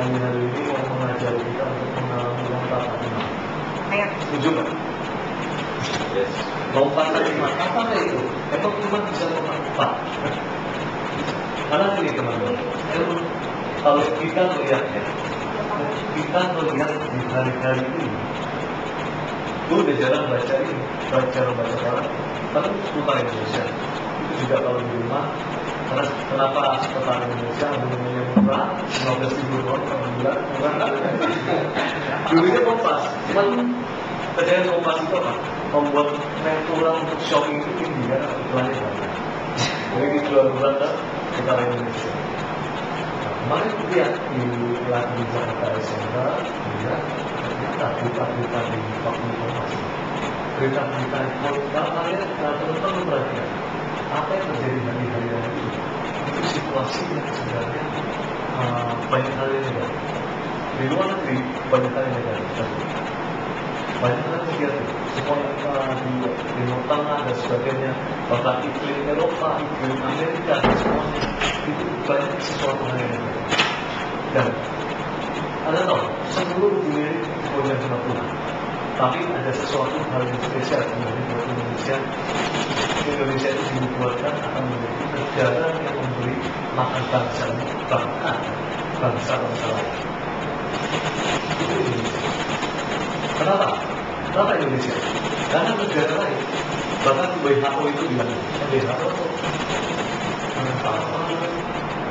kami hari ini mau mengajari kita untuk mengalami lompat iman. Setuju nggak? Yes. Lompat iman, apa itu? Emang iman bisa lompat? Karena ini teman-teman, kalau kita melihatnya, kita melihat di hari-hari ini, gue udah jarang baca ini, jarang baca orang, tapi seputar Indonesia. Itu juga kalau di rumah, karena kenapa seputar Indonesia abonennya murah, 15.000 doang per bulan, murah. Dulunya Kompas, cuman kejadian Kompas itu apa? Membuat natural untuk shopping itu tinggi kan, iklannya banyak. Jadi dijual murah kan, seputar Indonesia. Kemarin lihat di Jakarta SMK, lihat ternyata berita-berita di waktu informasi, berita-berita kalau kalian teman-teman perhatikan apa yang terjadi hari-hari ini, itu situasi yang sebenarnya banyak hal yang negatif. Di luar negeri banyak hal yang negatif, banyak hal yang negatif. Semua di Timur Tengah dan sebagainya, bahkan iklim Eropa, iklim Amerika, semuanya itu banyak sesuatu hal yang negatif. Dan ada tahu, seluruh dunia ini punya sama Tuhan, tapi ada sesuatu hal yang spesial sebenarnya buat Indonesia. Indonesia itu dibuatkan akan menjadi negara yang memberi makan bangsa, bahkan bangsa-bangsa lain. Itu Indonesia. Kenapa? Kenapa Indonesia? Karena negara lain, bahkan WHO itu bilang, WHO,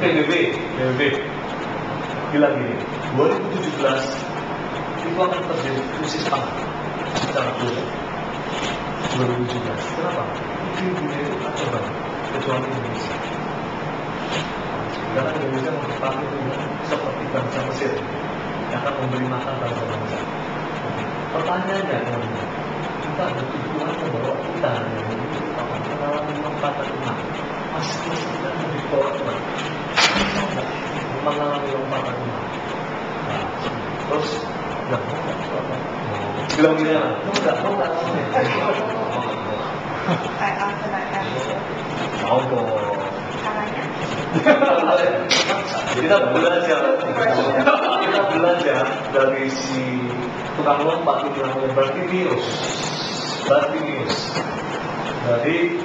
PBB bilang gini, 2017 itu akan terjadi krisis pangan secara global. 2017, kenapa? Di dunia itu kacau banget, kecuali Indonesia. Karena Indonesia menempati Tuhan seperti bangsa Mesir yang akan memberi makan bangsa-bangsa. Pertanyaannya, kita butuh Tuhan membawa kita yang mengalami lompatan iman. Masih kita di bawah Tuhan. Kita tidak mengalami lompatan iman. Terus nggak mau bilang gini lah, mau nggak mau dong. Kita belajar dari si tukang lompat itu namanya Bartimius dari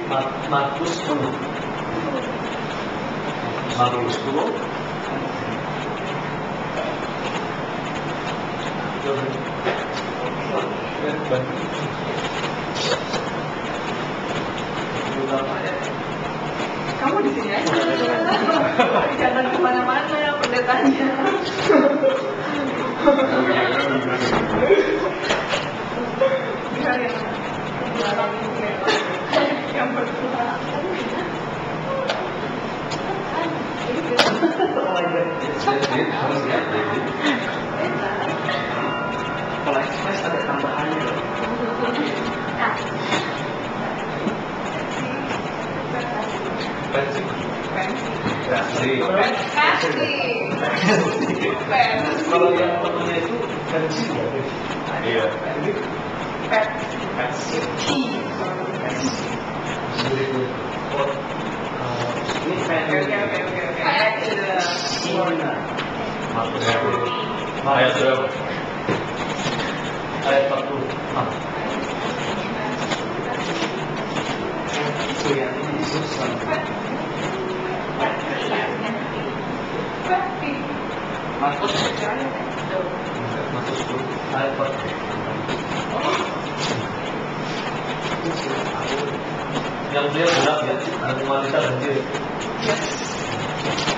Markus 10. Kamu di sini aja, jangan kemana-mana pendetanya. Biar yang berdua. Kalau ekspres ada tambahannya loh. Kalau yang namanya itu pensi ya, iya. Pensi. Ayat berapa? Ayat 46. Yang ini susah. Markus 10 ayat 46. Yang dia berat ya, ada wanita dan dia.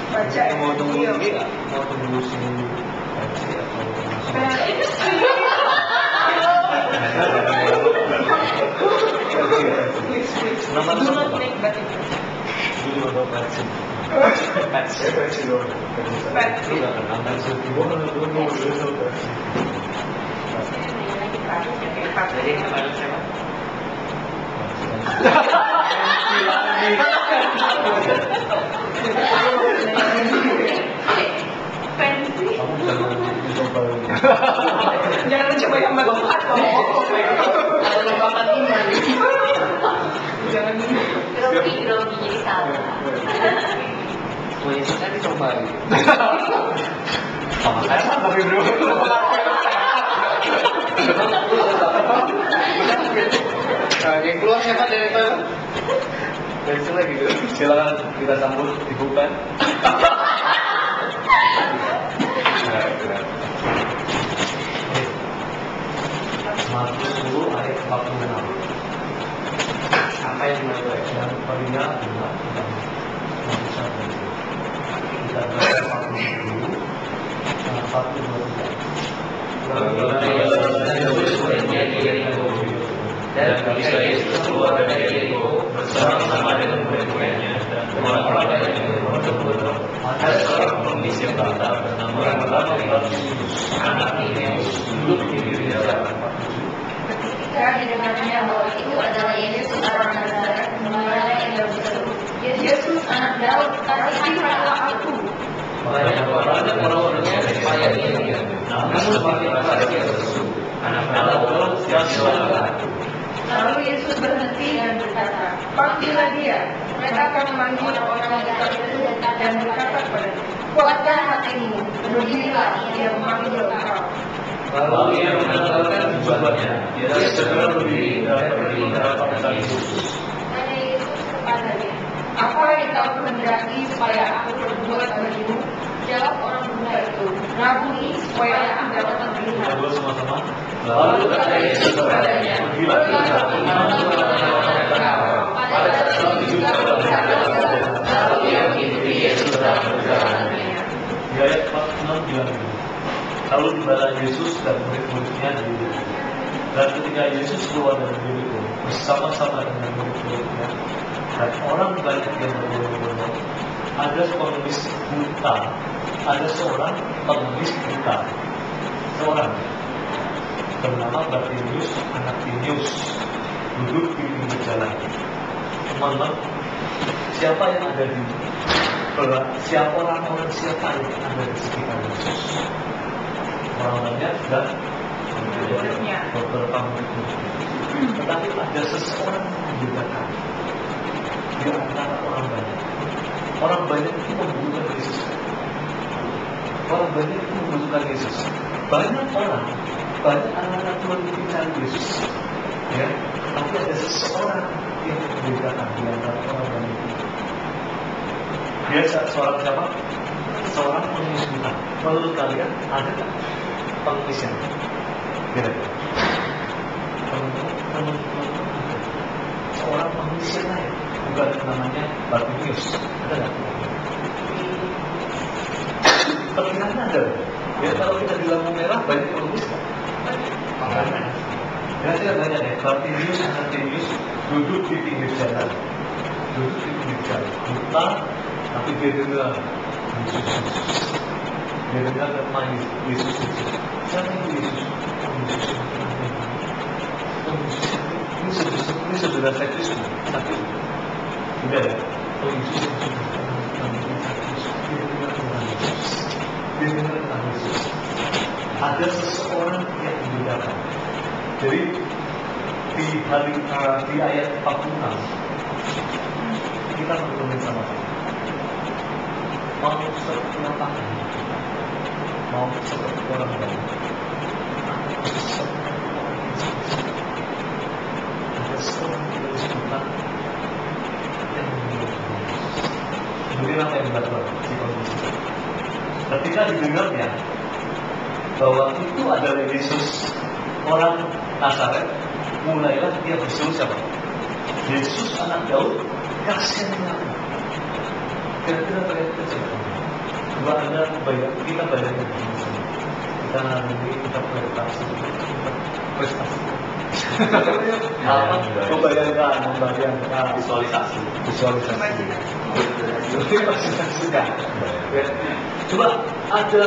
Baca. Mau tunggu ini nggak? Mau tunggu sini baca atau nama itu apa? Dulu ada pensi. Pensi dong. Pensi nggak kenal pensi. Gua nggak dulu pensi. Jadi kemarin siapa? Pensi. Kamu jangan coba. Jangan coba yang melompat dong. Ada lompatan iman. Jangan grogi jadi salah. Semuanya kita dicoba. Sama saya tapi bro. Yang keluar siapa dari itu? Dari sana gitu. Silakan kita sambut Ibu Pen. Markus 10 ayat 46. Sampai di mana ya? Yang pria adalah yang manusia dari kita baca 40 Dan ketika Yesus keluar dari Yeriko bersama-sama dengan murid-muridnya dan orang-orang yang berbondong-bondong, ada seorang pengemis yang buta bernama Bartimeus, anak Timeus, duduk di pinggir jalan. Ketika didengarnya bahwa itu adalah Yesus orang Nazaret, mulailah ia berseru, Yesus anak Daud, kasihilah aku. Banyak orang supaya dia, namun semakin keras dia berseru, anak Daud, kasihilah aku. Lalu Yesus berhenti dan berkata, panggillah dia. Mereka akan memanggil orang buta itu dan berkata kepadanya, kuatkan hatimu, berdirilah, dia memanggil engkau. Lalu ia menanggalkan jubahnya, dia segera berdiri dan pergi ke hadapan Yesus. Tanya Yesus kepadanya, Apa yang kau kehendaki supaya aku berbuat bagimu? jawab orang buta itu, Rabuni, supaya aku dapat melihat. Dua sama-sama. Lalu kata Yesus kepadanya, Gila. pada saat itu juga lalu ia mengikuti Yesus dalam perjalanannya. Di ayat 46 bilang begini. Lalu tibalah Yesus dan murid-muridnya di Yeriko. Dan ketika Yesus keluar dari Yeriko bersama-sama dengan murid-muridnya dan orang banyak yang berbondong-bondong, ada pengemis buta, ada seorang pengemis buta, seorang bernama Bartimeus, anak Timeus, duduk di pinggir jalan. Teman-teman, siapa yang ada di siapa orang-orang siapa yang ada di sekitar Yesus? Orang-orangnya dan Muridnya. beberapa murid-murid. Tetapi ada seseorang yang membedakan di antara orang banyak. Orang banyak itu membutuhkan Yesus. Orang banyak itu membutuhkan Yesus. Banyak orang, banyak anak-anak Tuhan itu mencari Yesus. Ya, tapi ada seseorang yang membedakan di antara orang banyak itu. Dia seorang siapa? Seorang pengemis buta. Menurut kalian ada tak pengemis yang kira-kira? Teman-teman, seorang pengemis yang lain, bukan namanya Bartimeus. Ada tak? Perkiraan ada. Ya, kalau kita di lampu merah banyak pengemis kan? Banyak. Kira-kira banyak ya. Bartimeus, anak Timeus duduk di pinggir jalan. Duduk di pinggir jalan. Buta, tapi dia dengar Yesus. Dia dengar nama Yesus. Siapa itu Yesus? Ini saudara saya Kristus. Sakit. Tidak ya? Oh Yesus. Dia dengar tentang Yesus. Ada seseorang yang membedakan. Jadi di ayat 46 kita bertemu sama-sama. Mau seperti apa? Mau seperti orang lain? Ada seorang yang disebutkan yang memiliki. Kemudian apa yang dilakukan si kondisi? Ketika didengarnya bahwa itu adalah Yesus orang Nazaret, mulailah dia berseru siapa? Yesus anak Daud, kasihanlah aku. Kira-kira kalian coba. Coba Anda bayangkan, kita bayangkan kita hari ini kita prestasi, apa? Membayangkan visualisasi. Sudah. Coba ada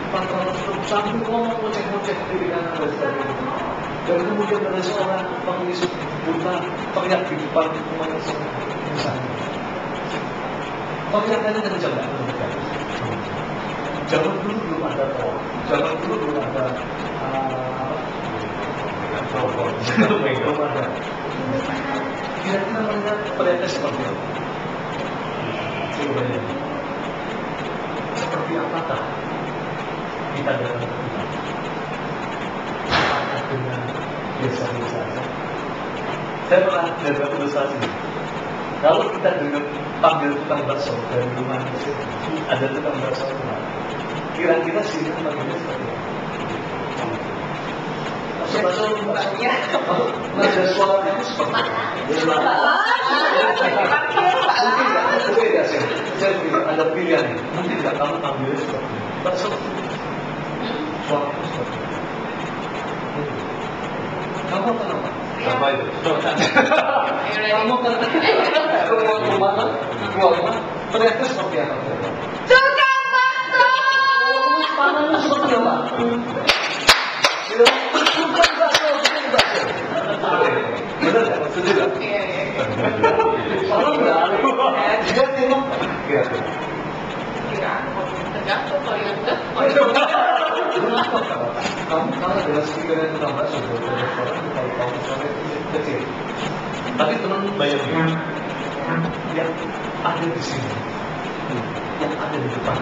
400 sambil ngomong ngoceh-ngoceh di kanan dan sebagainya. Dan kemudian ada seorang pengemis buta teriak di depan rumahnya seorang misalnya. Teriakannya kencang nggak? Zaman dulu belum ada tol, zaman dulu belum ada belum ada. Kira-kira mereka teriaknya seperti apa? jawabannya. Seperti apakah kita datang ke Tuhan? Apakah dengan biasa-biasa saja? Saya pernah jaga ilustrasi. Kalau kita dengar panggil tukang bakso dari rumah Mesir, ada tukang bakso rumah. Kira-kira sini panggilnya seperti apa? Bakso rumahnya ada suaranya seperti mungkin tidak sih. Saya pikir ada pilihan. Mungkin tidak kamu panggilnya seperti bakso. Suaranya seperti kamu kenapa? Apa itu? Kamu kenapa? Rumah ternyata seperti apa? Tukang bakso. Pangannya seperti apa? Bukan bakso. Benar nggak? Setuju nggak? Orang nggak. Dia tengok. Tergantung kalau yang enggak. Kamu kalau dengan speaker yang tukang bakso, kalau kamu suara kecil. Tapi teman bayangin yang ada di sini, yang ada di depan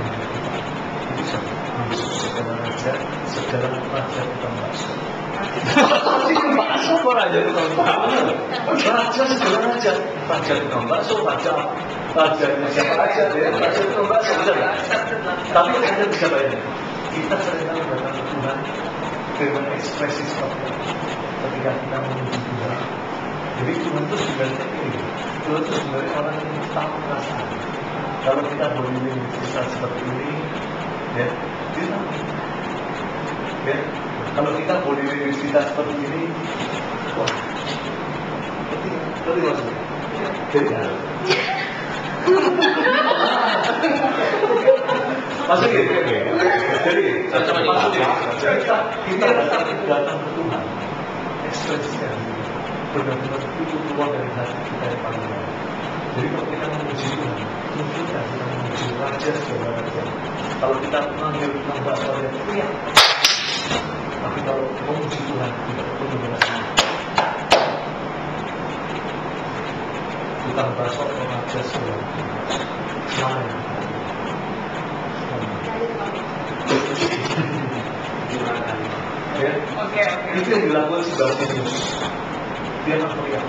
bisa Yesus segala raja tukang bakso. Bakso kok raja tukang bakso? Raja segala raja tukang bakso, raja siapa aja ya, raja tukang bakso, benar. Tapi Anda bisa bayangin, kita seringkali datang ke Tuhan dengan ekspresi seperti itu. Ketika kita memuji Tuhan, jadi Tuhan itu sebenarnya ini, Tuhan itu sebenarnya orang yang tahu perasaan. Kalau kita boleh cerita seperti ini, ya, kita, ya, kalau kita boleh cerita seperti ini, wah, berarti maksudnya, jadi, maksudnya, jadi, kita datang ke Tuhan, ekspresikan, benar-benar itu keluar dari hati kita yang paling dalam. Jadi kalau kita memuji Tuhan, tunjukkan kita memuji Raja segala raja. Kalau kita mengambil tukang bakso yang teriak, tapi kalau memuji Tuhan tidak perlu berasa. Tukang bakso atau Raja segala raja. Mana? Ya, itu yang dilakukan si Bartimeus. Dia teriak,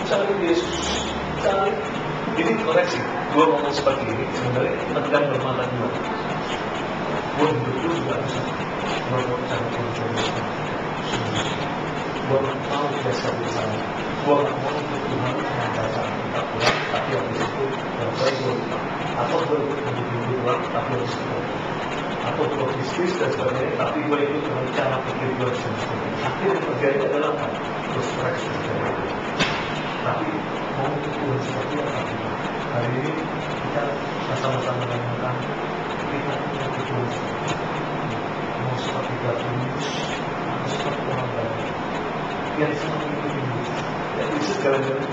cari Yesus, cari. Ini koreksi. Gue ngomong seperti ini sebenarnya sedang bermata dua. Gue hidupku juga bisa. Gue mau cari Yesus. Gue tahu biasa-biasa. Gue nggak mau ikut Tuhan membaca kitab Tuhan, tapi habis itu gue atau gue ikut menjadi Tuhan, tapi habis itu atau gue bisnis dan sebagainya, tapi gue ikut dengan cara pikir gue sendiri. Akhirnya yang terjadi adalah apa? Terus koreksi terjadi. Tapi mau ikut Tuhan seperti apa? Hari ini kita sama-sama menemukan kita ikut Tuhan seperti mau seperti Bartimeus, atau seperti orang baik yang selalu ikut Yesus. Ya Yesus jalan-jalan,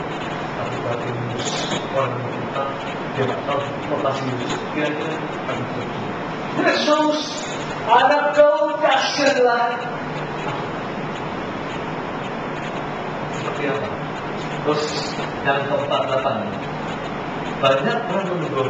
tapi Bartimeus orang yang kita dia tak tahu lokasi Yesus. Kira-kira kami pergi. Yesus, anak kau kasihlah. Seperti apa? Terus yang keempat, 8. Banyak orang menegur.